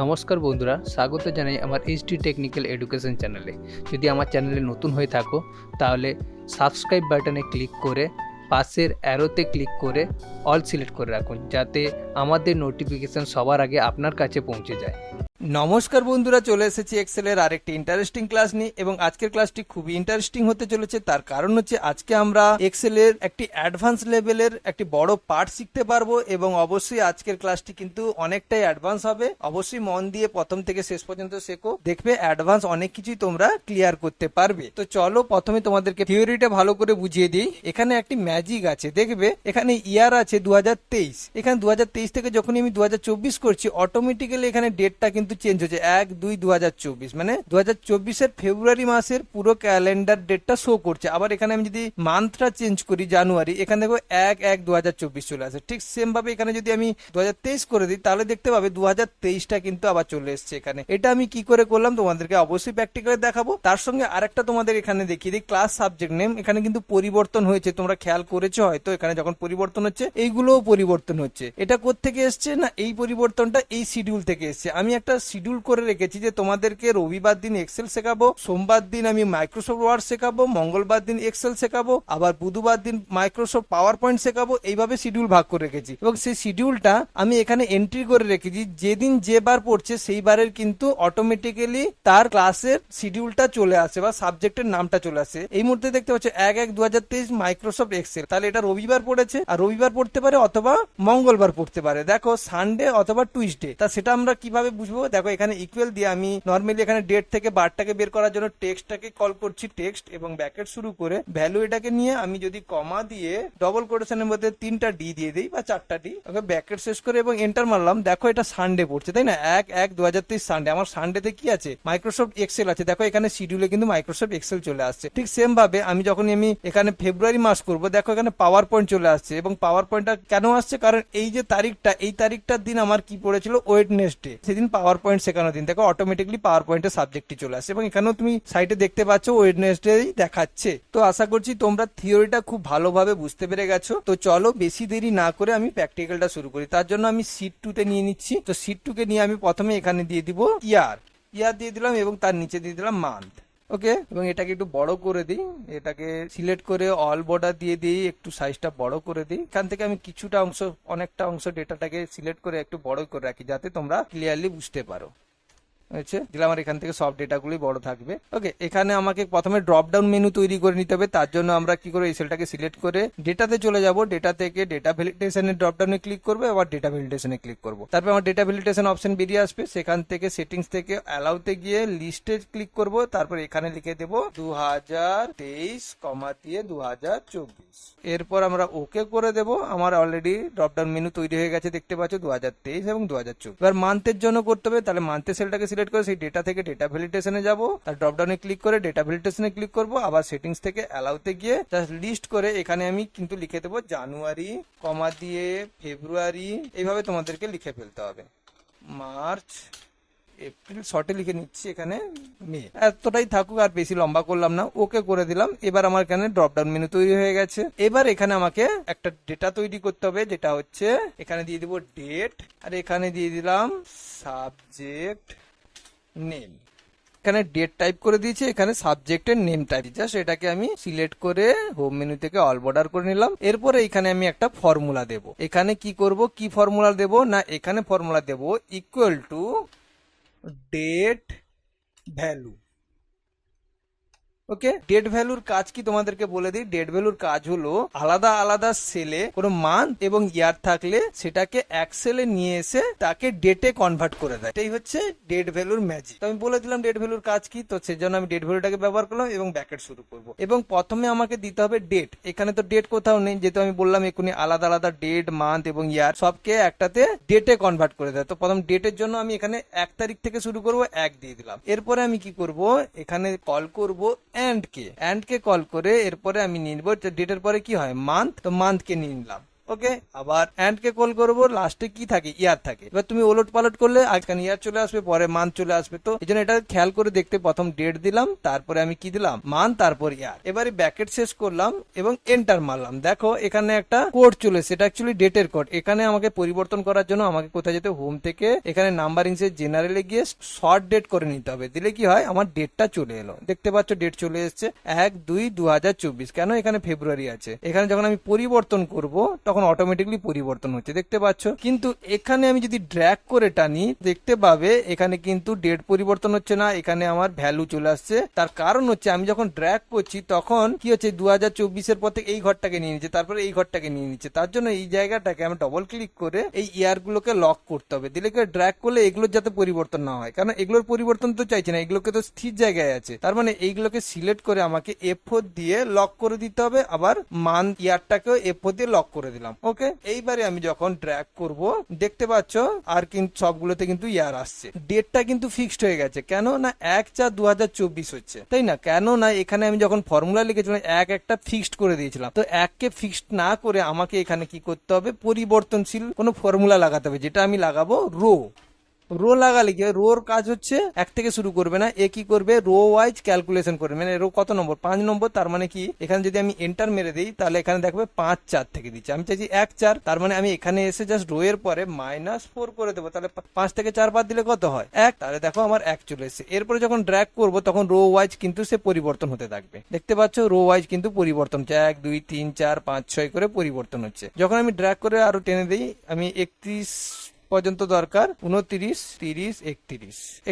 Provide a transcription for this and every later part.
নমস্কার বন্ধুরা, স্বাগত জানাই আমার এইচডি টেকনিক্যাল এডুকেশন চ্যানেলে। যদি আমার চ্যানেলে নতুন হয়ে থাকো তাহলে সাবস্ক্রাইব বাটনে ক্লিক করে পাশের অ্যারোতে ক্লিক করে অল সিলেক্ট করে রাখুন, যাতে আমাদের নোটিফিকেশান সবার আগে আপনার কাছে পৌঁছে যায়। নমস্কার বন্ধুরা, চলে এসেছি এক্সেলের আরেকটি ইন্টারেস্টিং ক্লাস নিয়ে এবং আজকের ক্লাসটি খুবই ইন্টারেস্টিং হতে চলেছে। তার কারণ হচ্ছে আজকে আমরা এক্সেলের একটি অ্যাডভান্স লেভেলের একটি বড় পার্ট শিখতে পারবো এবং অবশ্যই আজকের ক্লাসটি কিন্তু অনেকটাই অ্যাডভান্স হবে। অবশ্যই মন দিয়ে প্রথম থেকে শেষ পর্যন্ত শেখো, দেখবে অ্যাডভান্স অনেক কিছুই তোমরা ক্লিয়ার করতে পারবে। তো চলো প্রথমে তোমাদেরকে থিওরিটা ভালো করে বুঝিয়ে দিই। এখানে একটি ম্যাজিক আছে, দেখবে এখানে ইয়ার আছে 2023। এখানে 2023 থেকে যখনই আমি 2024 করছি, অটোমেটিক্যালি এখানে ডেটটা কিন্তু চেঞ্জ হচ্ছে 1-2-2024, মানে 2024-এর ফেব্রুয়ারি মাসের পুরো ক্যালেন্ডার ডেটটা শো করছে। আবার এখানে আমি যদি মান্থটা চেঞ্জ করি জানুয়ারি, এখানে দেখো 1-1-2024 চলে আসে। ঠিক সেম ভাবে এখানে যদি আমি 2023 করে দিই তাহলে দেখতে পাবে 2023টা কিন্তু আবার চলে এসছে এখানে। এটা আমি কি করে করলাম তোমাদেরকে অবশ্যই প্র্যাকটিক্যালে দেখাবো। তার সঙ্গে আরেকটা তোমাদের এখানে দেখিয়ে দিই, ক্লাস সাবজেক্ট নেম এখানে কিন্তু পরিবর্তন হয়েছে, তোমরা খেয়াল করেছো হয়তো। এখানে যখন পরিবর্তন হচ্ছে এইগুলোও পরিবর্তন হচ্ছে। এটা কোত্থেকে এসছে না, এই পরিবর্তনটা এই শিডিউল থেকে এসছে। আমি একটা শিডিউল করে রেখেছি যে তোমাদেরকে রবিবার দিন এক্সেল শেখাবো, সোমবার দিন আমি মাইক্রোসফট ওয়ার্ড শেখাবো, মঙ্গলবার দিন এক্সেল শেখাবো, আবার বুধবার দিন মাইক্রোসফট পাওয়ার পয়েন্ট শেখাবো। এইভাবে শিডিউল ভাগ করে রেখেছি এবং সেই শিডিউলটা আমি এখানে এন্ট্রি করে রেখেছি। যেদিন যে বার পড়ছে সেই বারের কিন্তু অটোমেটিক্যালি তার ক্লাসের শিডিউলটা চলে আসে বা সাবজেক্টের নামটা চলে আসে। এই মুহূর্তে দেখতে পাচ্ছ 1-1-2023 মাইক্রোসফট এক্সেল, তাহলে এটা রবিবার পড়েছে। আর রবিবার পড়তে পারে অথবা মঙ্গলবার পড়তে পারে, দেখো সানডে অথবা টুইসডে। তা সেটা আমরা কিভাবে বুঝবো, দেখো এখানে ইকুয়াল দিয়ে আমি নর্মালি এখানে ডেট থেকে বারটাকে বের করার জন্য টেক্সটটাকে কল করছি, টেক্সট এবং ব্র্যাকেট শুরু করে ভ্যালু এটাকে নিয়ে আমি যদি কমা দিয়ে ডবল কোটেশনের মধ্যে 3টা ডি দিয়ে দিই বা 4টা ডি, ওকে ব্র্যাকেট শেষ করে এবং এন্টার মারলাম। দেখো এটা সানডে পড়ছে, তাই না? 1-1-2023 সানডে। আমার সানডেতে কি আছে, মাইক্রোসফট এক্সেল আছে। দেখো এখানে শিডিউলে কিন্তু মাইক্রোসফট এক্সেল চলে আসছে। ঠিক সেম ভাবে আমি যখন আমি এখানে ফেব্রুয়ারি মাস করব, দেখো এখানে পাওয়ার পয়েন্ট চলে আসছে। এবং পাওয়ার পয়েন্টটা কেন আসছে, কারণ এই যে তারিখটা, এই তারিখটার দিন আমার কি পড়েছিল, ওয়েডনেসডে, সেদিন পাওয়ার পয়েন্ট শেখানোর দিন। দেখো অটোমেটিকলি পাওয়ার পয়েন্টের সাবজেক্টটি চলে আসছে এবং এখানেও তুমি সাইটে দেখতে পাচ্ছ ওয়েডনেসডে দেখাচ্ছে। তো আশা করছি তোমরা থিওরিটা খুব ভালোভাবে বুঝতে পেরে গেছো। তো চলো বেশি দেরি না করে আমি প্র্যাকটিক্যালটা শুরু করি। তার জন্য আমি শিট 2-তে নিয়ে নিচ্ছি। তো শিট 2-কে নিয়ে আমি প্রথমে এখানে দিয়ে দিব ইয়ার দিয়ে দিলাম এবং তার নিচে দিয়ে দিলাম মান্থ। ওকে, এবং এটাকে একটু বড় করে দিই, এটাকে সিলেক্ট করে অল বর্ডার দিয়ে দিই, একটু সাইজটা বড় করে দিই। এখান থেকে আমি কিছুটা অংশ, অনেকটা অংশ ডেটাটাকে সিলেক্ট করে একটু বড় করে রাখি, যাতে তোমরা ক্লিয়ারলি বুঝতে পারো। হয়েছে, দিলে আমার এখান থেকে সব ডেটাগুলি বড় থাকবে। ওকে, এখানে আমাকে প্রথমে ড্রপ ডাউন মেনু তৈরি করে নিতে হবে। তার জন্য আমরা কি করবো, এই সেলটাকে সিলেক্ট করে ডেটাতে চলে যাব। ডেটা থেকে ডেটা ভ্যালিডেশনের ড্রপ ডাউনে ক্লিক করবো, আবার ডেটা ভ্যালিডেশনে ক্লিক করবো। তারপর আমার ডেটা ভ্যালিডেশন অপশন বেরিয়ে আসবে। সেখান থেকে সেটিংস থেকে অ্যালাউতে গিয়ে লিস্টে ক্লিক করব। তারপর এখানে লিখে দেব 2023, কমা দিয়ে 2024। এরপর আমরা ওকে করে দেব। আমার অলরেডি ড্রপ ডাউন মেনু তৈরি হয়ে গেছে, দেখতে পাচ্ছ 2023 এবং 2024। এবার মান্থের জন্য করতে হবে, তাহলে মান্থের সেলটাকে সিলেক্ট করে সেই ডেটা থেকে ডেটা ভ্যালিডেশনে যাব। তার ড্রপ ডাউনে ক্লিক করে ডেটা ভ্যালিডেশনে ক্লিক করব। আবার সেটিংস থেকে অ্যালাউতে গিয়ে জাস্ট লিস্ট করে এখানে আমি কিন্তু লিখে দেবো জানুয়ারি, কমা দিয়ে ফেব্রুয়ারি। এইভাবে তোমাদেরকে লিখে ফেলতে হবে। মার্চ, এপ্রিল, শর্টে লিখে নিচ্ছি, এখানে মে। এতটাই থাকুক, আর বেশি লম্বা করলাম না। ওকে করে দিলাম। এবার আমার এখানে ড্রপ ডাউন মেনু তৈরি হয়ে গেছে। এবার এখানে আমাকে একটা ডেটা তৈরি করতে হবে, যেটা হচ্ছে এখানে দিয়ে দিব ডেট, আর এখানে দিয়ে দিলাম সাবজেক্ট নেম। এখানে ডেট টাইপ করে দিয়েছি, এখানে সাবজেক্টের নেম টাইপ জাস্ট এটাকে আমি সিলেক্ট করে হোম মেনু থেকে অল বর্ডার করে নিলাম। এরপরে এখানে আমি একটা ফর্মুলা দেব। এখানে কি করব, কি ফর্মুলা দেব না, এখানে ফর্মুলা দেব equal to date value. Okay, date ভ্যালুর কাজ কি তোমাদেরকে বলে দিই। ডেট ভ্যালুর কাজ হলো আলাদা আলাদা সেলে কোনো মান্থ এবং ইয়ার থাকলে সেটাকে এক সেলে নিয়ে এসে তাকে ডেটে কনভার্ট করে দেয়। এটাই হচ্ছে ডেট ভ্যালুর ম্যাজিক। তো আমি বলে দিলাম ডেট ভ্যালুর কাজ কি, তো সেজন্য আমি ডেট ভ্যালুটাকে ব্যবহার করলাম এবং ব্র্যাকেট শুরু করব। এবং প্রথমে আমাকে দিতে হবে ডেট। এখানে তো ডেট কোথাও নেই, যেহেতু আমি বললাম এখনই আলাদা আলাদা ডেট, মান্থ এবং ইয়ার সবকে একটাতে ডেটে কনভার্ট করে দেয়। তো প্রথম ডেটের জন্য আমি এখানে 1 তারিখ থেকে শুরু করব, 1 দিয়ে দিলাম। এরপরে আমি কি করব, এখানে কল করব এন্ড কে কল করে এরপরে আমি নিয়ে নিব ডেটের পরে কি হয়, মান্থ, তো মান্থ কে নিয়ে নিলাম। ওকে, আবার অ্যান্ড কে কল করবো, লাস্টে কি থাকে, ইয়ার থাকে। এবার তুমি ওলট পালট করলে এখানে ইয়ার চলে আসবে, পরে মান্থ চলে আসবে। তো এই জন্য এটা খেয়াল করে দেখতে, প্রথম ডেট দিলাম, তারপরে আমি কি দিলাম, মান্থ, তারপর ইয়ার। এবারে ব্র্যাকেট শেষ করলাম এবং এন্টার মারলাম। দেখো এখানে একটা কোড চলে, সেটা অ্যাকচুয়ালি ডেটের কোড। এখানে আমাকে পরিবর্তন করার জন্য আমাকে কোথায় যেতে, হোম থেকে এখানে নাম্বারিংস এর জেনারেলে গিয়ে শর্ট ডেট করে নিতে হবে। দিলে কি হয়, আমার ডেটটা চলে এলো। দেখতে পাচ্ছ ডেট চলে এসছে 1/2/2024। কেন, এখানে ফেব্রুয়ারি আছে। এখানে যখন আমি পরিবর্তন করব তখন অটোমেটিকলি পরিবর্তন হচ্ছে, দেখতে পাচ্ছ। কিন্তু এখানে আমি যদি ড্র্যাগ করে টানি, দেখতে পাবে এখানে কিন্তু ডেট পরিবর্তন হচ্ছে না, এখানে আমার ভ্যালু চলে আসছে। তার কারণ হচ্ছে আমি যখন ড্র্যাগ করছি তখন কি হচ্ছে, 2024-এর পর থেকে এই ঘরটাকে নিয়ে নিচ্ছে, তারপরে এই ঘরটাকে নিয়ে নিচ্ছে। তার জন্য এই জায়গাটাকে আমি ডবল ক্লিক করে এই ইয়ার গুলোকে লক করতে হবে। দিলে কি ড্র্যাগ করলে এগুলোর যাতে পরিবর্তন না হয়, কারণ এগুলোর পরিবর্তন তো চাইছে না, এগুলোকে তো স্থির জায়গায় আছে। তার মানে এইগুলোকে সিলেক্ট করে আমাকে F4 দিয়ে লক করে দিতে হবে। আবার মান্থ ইয়ারটাকেও F4 দিয়ে লক করে দিলাম। ওকে, এইবারে আমি যখন ড্র্যাগ করব, দেখতে পাচ্ছ আর কিন্তু সবগুলোতে কিন্তু ইয়ার আসছে। ডেটটা কিন্তু ফিক্সড হয়ে গেছে। কেন না, 1/4/2024 হচ্ছে, তাই না? কেন না, এখানে আমি যখন ফর্মুলা লিখেছিলাম একটা ফিক্সড করে দিয়েছিলাম। তো এককে ফিক্সড না করে আমাকে এখানে কি করতে হবে, পরিবর্তনশীল কোনো ফর্মুলা লাগাতে হবে, যেটা আমি লাগাবো রো লাগালে কি, রোর কাজ হচ্ছে এক থেকে শুরু করবে না, এ কি করবে, রো ওয়াইজ ক্যালকুলেশন করবে। মানে রো কত নম্বর, 5 নম্বর। তার মানে কি, এখানে যদি আমি এন্টার মেরে দিই তাহলে এখানে দেখবে 5/4 থেকে দিচ্ছে। আমি চাইছি 1/4, তার মানে আমি এখানে এসে জাস্ট রো এর পরে -4 করে দেবো। তাহলে 5 থেকে 4 বাদ দিলে কত হয়, 1। তাহলে দেখো আমার 1 চলে এসেছে। এরপরে যখন ড্র্যাগ করবো তখন রো ওয়াইজ কিন্তু সে পরিবর্তন হতে থাকবে। দেখতে পাচ্ছ রো ওয়াইজ কিন্তু পরিবর্তন হচ্ছে, 1 2 3 4 5 6 করে পরিবর্তন হচ্ছে। যখন আমি ড্র্যাগ করে আরো টেনে দিই, আমি 31 পর্যন্ত দরকার, 29 30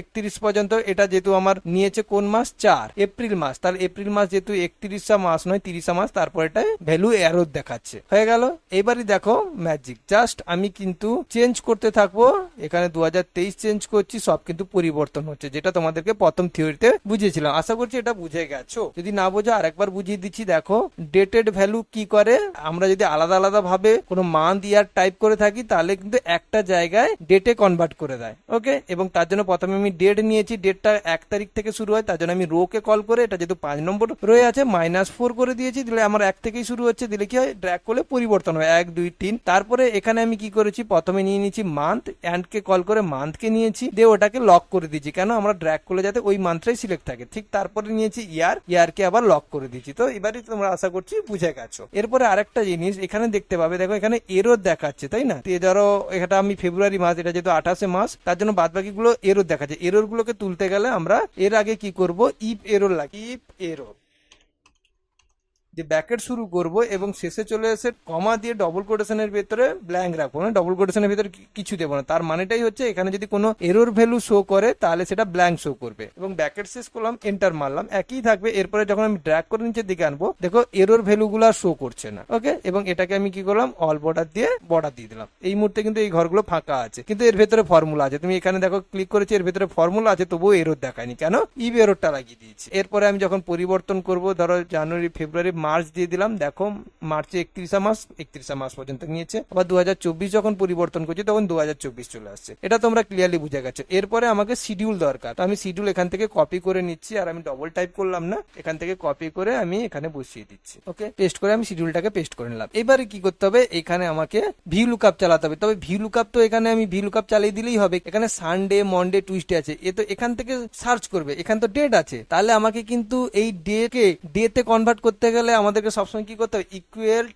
31 পর্যন্ত। এটা যেহেতু আমার নিয়েছে কোন মাস, 4 এপ্রিল মাস, তাহলে এপ্রিল মাস যেহেতু 31 মাস নয় 30 মাস, তারপর এটা ভ্যালু এরো দেখাচ্ছে, হয়ে গেল। এবারই দেখো ম্যাজিক, জাস্ট আমি কিন্তু চেঞ্জ করতে থাকবো। এখানে 2023 চেঞ্জ করছি, সব কিন্তু পরিবর্তন হচ্ছে, যেটা তোমাদেরকে প্রথম থিওরিতে বুঝিয়েছিলাম। আশা করছি এটা বুঝে গেছো। যদি না বোঝো আরেকবার বুঝিয়ে দিচ্ছি। দেখো ডেটেড ভ্যালু কি করে, আমরা যদি আলাদা আলাদা ভাবে কোনো মান্থ ইয়ার টাইপ করে থাকি তাহলে কিন্তু একটা জায়গায় ডেটে কনভার্ট করে দেয়। ওকে, এবং তার জন্য প্রথমে আমি ডেট নিয়েছি, ডেটটা 1 তারিখ থেকে শুরু হয়, তার জন্য আমি রো কে কল করে, এটা যেহেতু 5 নম্বর রয়ে আছে, -4 করে দিয়েছি। দিলে আমার 1 থেকেই শুরু হচ্ছে। দিলে কি হয়, ড্র্যাগ করলে পরিবর্তন হয় 1 2 3। তারপরে এখানে আমি কি করেছি, প্রথমে নিয়ে নিয়েছি মান্থ, অ্যান্ড কে কল করে মান্থকে নিয়েছি, দিয়ে ওটাকে লক করে দিয়েছি। কেন, আমরা ড্র্যাগ করলে যাতে ওই মান্থটাই সিলেক্ট থাকে। ঠিক তারপরে নিয়েছি ইয়ারকে আবার লক করে দিয়েছি। তো এবারে তোমরা আশা করছি বুঝে গেছো। এরপরে আরেকটা জিনিস এখানে দেখতে পাবে, দেখো এখানে এরর দেখাচ্ছে, তাই না? ধরো এটা আমি ফেব্রুয়ারি মাস, এটা যেহেতু 28 মাস, তার জন্য বাদ বাকি গুলো এরর দেখাচ্ছে। এরর গুলোকে তুলতে গেলে আমরা এর আগে কি করব, ইফ এরর লাগি, ইফ এরর যে ব্র্যাকেট শুরু করব এবং শেষে চলে এসে কমা দিয়ে ডবল কোটেশনের ভেতরে ব্ল্যাঙ্ক রাখবো না, ডবল কোটেশনের ভেতরে কিছু দেবো না। তার মানেটাই হচ্ছে এখানে যদি কোনো এরর ভ্যালু শো করে তাহলে সেটা ব্ল্যাঙ্ক শো করবে। এবং ব্র্যাকেট শেষ করলাম, এন্টার মারলাম, একই থাকবে। এরপরে যখন আমি ড্র্যাগ করে নিচের দিকে আনবো, দেখো এরর ভ্যালু গুলো শো করছে না। ওকে, এবং এটাকে আমি কি করলাম, অল বর্ডার দিয়ে দিলাম। এই মুহূর্তে কিন্তু এই ঘরগুলো ফাঁকা আছে, কিন্তু এর ভেতরে ফর্মুলা আছে। তুমি এখানে দেখো ক্লিক করেছি, এর ভেতরে ফর্মুলা আছে, তবুও এরর দেখায়নি। কেন, ইফ এররটা লাগিয়ে দিয়েছি। এরপরে আমি যখন পরিবর্তন করব, ধরো জানুয়ারি ফেব্রুয়ারি মার্চ দিয়ে দিলাম। দেখো মার্চে 31 মাস পর্যন্ত নিয়েছে। আবার 2024 যখন পরিবর্তন করছি তখন 2024 চলে আসছে। এটা তোমরা ক্লিয়ারলি বুঝে গেছো। এরপরে আমাকে শিডিউল দরকার, তো আমি শিডিউল এখান থেকে কপি করে নিচ্ছি, আর আমি ডবল টাইপ করলাম না, এখান থেকে কপি করে আমি এখানে বসিয়ে দিচ্ছি। ওকে, পেস্ট করে আমি শিডিউলটাকে পেস্ট করে নিলাম। এবারে কি করতে হবে, এখানে আমাকে ভি লুকআপ চালাতে হবে। তবে ভি লুকআপ তো এখানে আমি ভি লুকআপ চালিয়ে দিলেই হবে। এখানে সানডে মনডে টুইসডে আছে, এ তো এখান থেকে সার্চ করবে, এখানে তো ডেট আছে। তাহলে আমাকে কিন্তু এই ডে কে ডে তে কনভার্ট করতে গেলে আমাদেরকে সবসময় কি করতে হবে, ইকুয়াল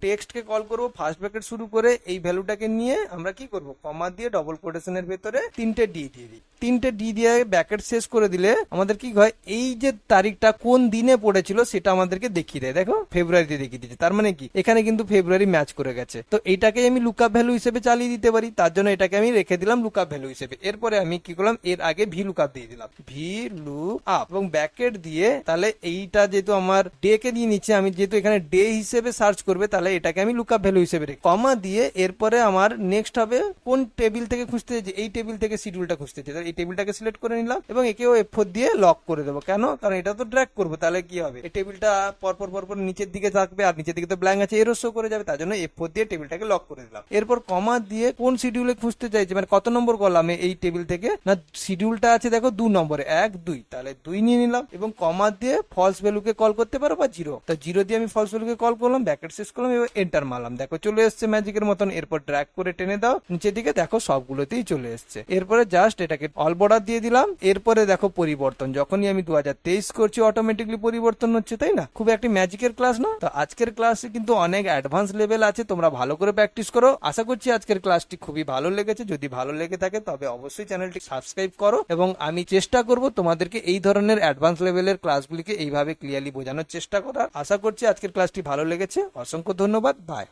টেক্সটকে কল করব, ফার্স্ট ব্র্যাকেট শুরু করে এই ভ্যালুটাকে নিয়ে আমরা কি করব, কমা দিয়ে ডবল কোটেশনের ভেতরে 3টে ডি দিয়ে দিই। 3টে ডি দিয়ে ব্র্যাকেট শেষ করে দিলে আমাদের কি হয়, এই যে তারিখটা কোন দিনে পড়েছিল সেটা আমাদেরকে দেখিয়ে দেয়। দেখো ফেব্রুয়ারিতে দেখিয়ে দিচ্ছে, তার মানে কি এখানে কিন্তু ফেব্রুয়ারি ম্যাচ করে গেছে। তো এইটাকে আমি লুকআপ ভ্যালু হিসেবে চালিয়ে দিতে পারি, তার জন্য এটাকে আমি রেখে দিলাম লুকআপ ভ্যালু হিসেবে। এরপরে আমি কি করলাম, এর আগে ভি লুকআপ দিয়ে দিলাম, ভি লুকআপ এবং ব্র্যাকেট দিয়ে, তাহলে এইটা যেহেতু আমার ডে কে দিয়ে নিচ্ছে, আমি যেহেতু এখানে ডে হিসেবে সার্চ করবে, তাহলে এটাকে আমি লুকআপ ভ্যালু হিসেবে রেখে কমা দিয়ে এরপরে আমার নেক্সট হবে কোন টেবিল থেকে খুঁজতে, এই টেবিল থেকে শিডিউলটা খুঁজতে, এই টেবিলটাকে সিলেক্ট করে নিলাম এবং একেও F4 দিয়ে লক করে দেবো। কেন? কারণ এটা তো ড্র্যাগ করবো, তাহলে কি হবে, এই টেবিলটা পরপর নিচের দিকে থাকবে আর নিচের দিকে তো ব্ল্যাঙ্ক আছে, এরও শো করে যাবে, তার জন্য F4 দিয়ে টেবিলটাকে লক করে দিলাম। এরপর কমা দিয়ে কোন শিডিউলে খুঁজতে চাইছে, মানে কত নম্বর কলামে এই টেবিল থেকে, না শিডিউলটা আছে দেখো 2 নম্বরে, 1 2, তাহলে 2 নিয়ে নিলাম এবং কমা দিয়ে ফলস ভ্যালুকে কল করতে পারো বা 0, তো 0 দিয়ে আমি ফলস ভ্যালুকে কল করলাম, ব্র্যাকেট শেষ করলাম এবং এন্টার মারলাম। দেখো চলে এসছে ম্যাজিকের মতন। এরপর ড্র্যাগ করে টেনে দাও নিচের দিকে, দেখো সবগুলোতেই চলে এসছে। এরপরে জাস্ট এটাকে অল বর্ডার দিয়ে দিলাম। এরপরে দেখো পরিবর্তন, যখনই আমি 2023 করছি অটোমেটিকলি পরিবর্তন হচ্ছে, তাই না? খুব একটি ম্যাজিকের ক্লাস না? তো আজকের ক্লাসে কিন্তু অনেক অ্যাডভান্স লেভেল আছে, তোমরা ভালো করে প্র্যাকটিস করো। আশা করছি আজকের ক্লাসটি খুবই ভালো লেগেছে। যদি ভালো লেগে থাকে তবে অবশ্যই চ্যানেলটি সাবস্ক্রাইব করো এবং আমি চেষ্টা করব তোমাদেরকে এই ধরনের অ্যাডভান্স লেভেলের ক্লাসগুলিকে এইভাবে ক্লিয়ারলি বোঝানোর চেষ্টা করার। আশা করছি আজকের ক্লাসটি ভালো লেগেছে। অসংখ্য ধন্যবাদ। বাই।